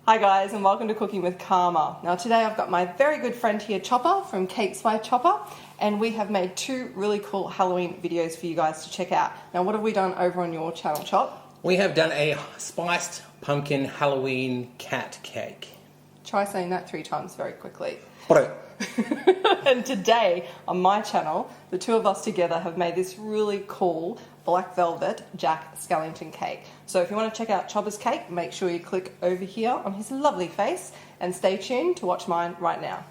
Hi guys, and welcome to Cooking with Karma. Now today I've got my very good friend here, Choppa from Cakes by Choppa, and we have made two really cool Halloween videos for you guys to check out. Now what have we done over on your channel, Chop? We have done a spiced pumpkin Halloween cat cake. Try saying that 3 times very quickly. What? And today on my channel, the two of us together have made this really cool black velvet Jack Skellington cake. So if you want to check out Choppa's cake, make sure you click over here on his lovely face and stay tuned to watch mine right now.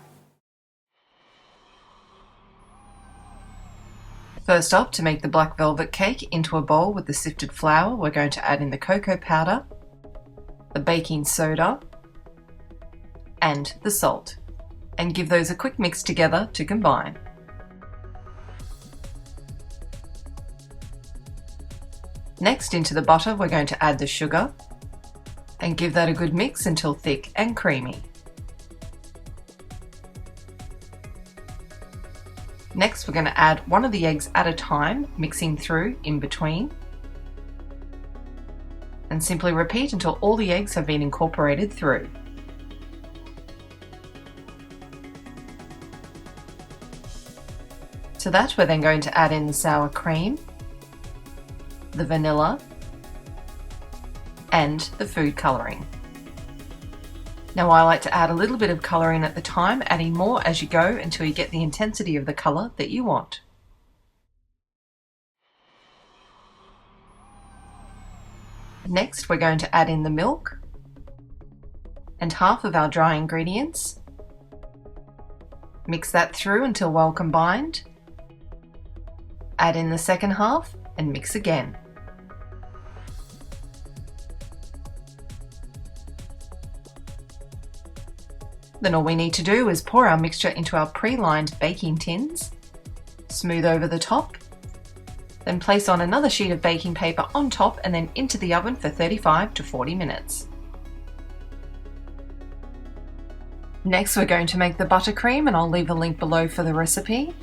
First up, to make the black velvet cake into a bowl with the sifted flour, we're going to add in the cocoa powder, the baking soda, and the salt, and give those a quick mix together to combine. Next, into the butter, we're going to add the sugar and give that a good mix until thick and creamy. Next, we're going to add one of the eggs at a time, mixing through in between. And simply repeat until all the eggs have been incorporated through. To that, we're then going to add in the sour cream, the vanilla, and the food colouring. Now I like to add a little bit of colouring at the time, adding more as you go until you get the intensity of the colour that you want. Next, we're going to add in the milk and half of our dry ingredients. Mix that through until well combined. Add in the second half and mix again. Then all we need to do is pour our mixture into our pre-lined baking tins, smooth over the top, then place on another sheet of baking paper on top and then into the oven for 35 to 40 minutes. Next, we're going to make the buttercream, and I'll leave a link below for the recipe.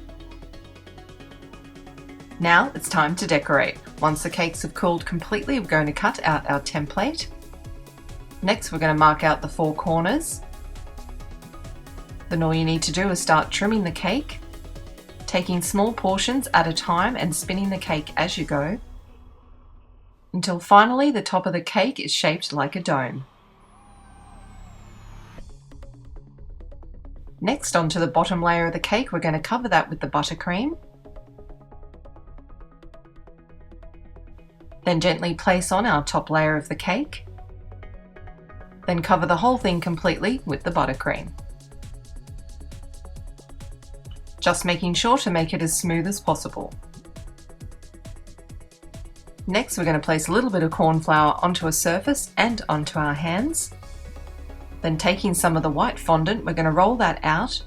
Now it's time to decorate. Once the cakes have cooled completely, we're going to cut out our template. Next, we're going to mark out the 4 corners. Then all you need to do is start trimming the cake, taking small portions at a time and spinning the cake as you go, until finally the top of the cake is shaped like a dome. Next, onto the bottom layer of the cake, we're going to cover that with the buttercream. Then gently place on our top layer of the cake. Then cover the whole thing completely with the buttercream. Just making sure to make it as smooth as possible. Next, we're going to place a little bit of corn flour onto a surface and onto our hands. Then taking some of the white fondant, we're going to roll that out.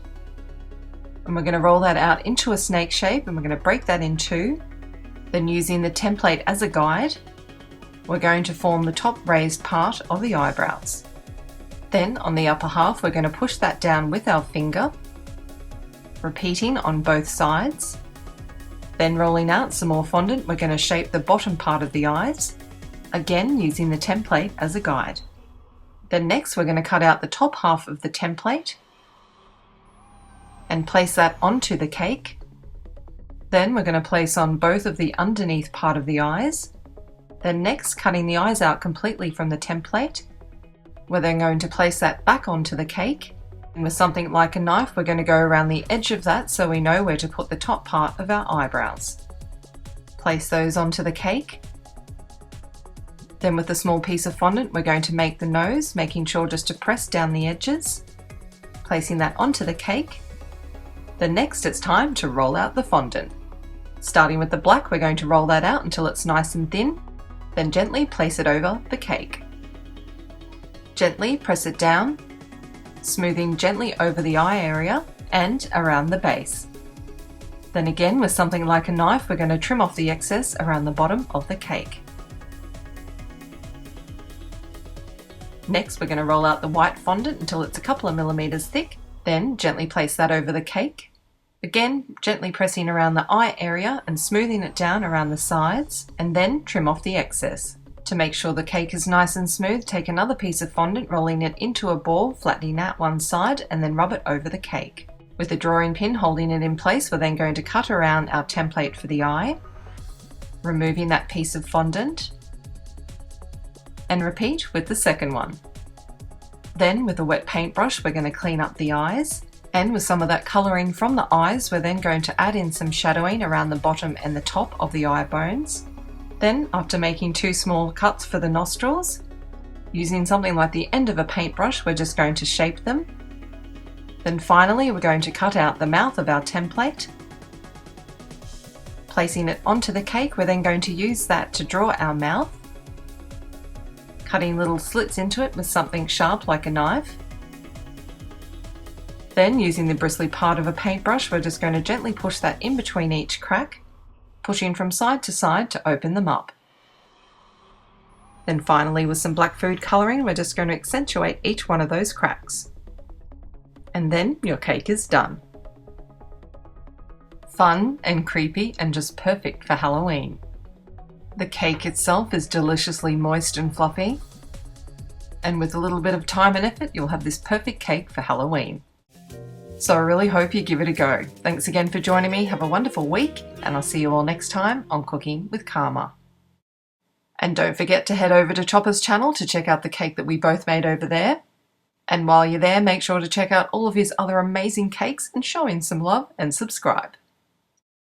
And we're going to roll that out into a snake shape, and we're going to break that in 2. Then using the template as a guide, we're going to form the top raised part of the eyebrows. Then on the upper half, we're going to push that down with our finger, repeating on both sides. Then rolling out some more fondant, we're going to shape the bottom part of the eyes, again using the template as a guide. Then next, we're going to cut out the top half of the template and place that onto the cake. Then we're going to place on both of the underneath part of the eyes. Then next, cutting the eyes out completely from the template, we're then going to place that back onto the cake. And with something like a knife, we're going to go around the edge of that so we know where to put the top part of our eyebrows. Place those onto the cake. Then with a small piece of fondant, we're going to make the nose, making sure just to press down the edges, placing that onto the cake. Then next, it's time to roll out the fondant. Starting with the black, we're going to roll that out until it's nice and thin, then gently place it over the cake. Gently press it down, smoothing gently over the eye area and around the base. Then again, with something like a knife, we're going to trim off the excess around the bottom of the cake. Next, we're going to roll out the white fondant until it's a couple of millimeters thick, then gently place that over the cake. Again, gently pressing around the eye area and smoothing it down around the sides, and then trim off the excess. To make sure the cake is nice and smooth, take another piece of fondant, rolling it into a ball, flattening out one side, and then rub it over the cake. With a drawing pin holding it in place, we're then going to cut around our template for the eye, removing that piece of fondant, and repeat with the second one. Then with a wet paintbrush, we're going to clean up the eyes, and with some of that colouring from the eyes, we're then going to add in some shadowing around the bottom and the top of the eye bones. Then, after making 2 small cuts for the nostrils, using something like the end of a paintbrush, we're just going to shape them. Then finally, we're going to cut out the mouth of our template. Placing it onto the cake, we're then going to use that to draw our mouth, cutting little slits into it with something sharp like a knife. Then, using the bristly part of a paintbrush, we're just going to gently push that in between each crack, pushing from side to side to open them up. Then finally, with some black food colouring, we're just going to accentuate each one of those cracks. And then your cake is done. Fun and creepy and just perfect for Halloween. The cake itself is deliciously moist and fluffy, and with a little bit of time and effort, you'll have this perfect cake for Halloween. So I really hope you give it a go. Thanks again for joining me. Have a wonderful week, and I'll see you all next time on Cooking with Karma. And don't forget to head over to Choppa's channel to check out the cake that we both made over there. And while you're there, make sure to check out all of his other amazing cakes and show him some love and subscribe.